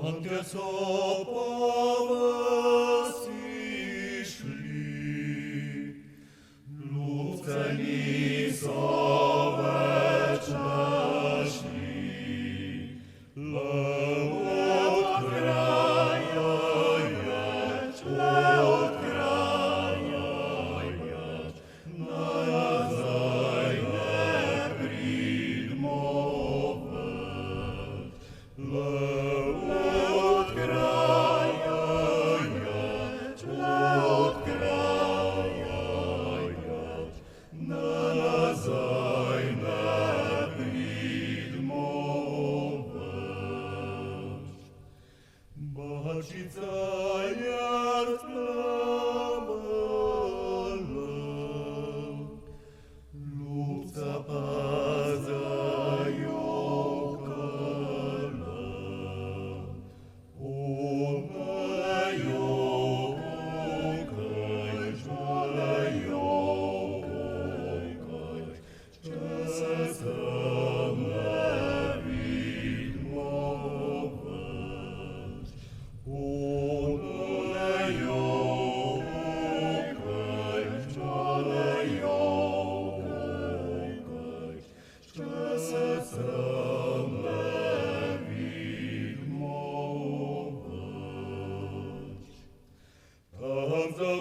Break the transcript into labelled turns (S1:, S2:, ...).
S1: Anche soповести шли, луцені совечашні, от края назай не придмовить. От края назай не придмовить. Бачиться, як знамена, любця позайокала. Она йокає, жона йокає, часом не відмовить. Она йокає, жона йокає, часом не відмовить. Там за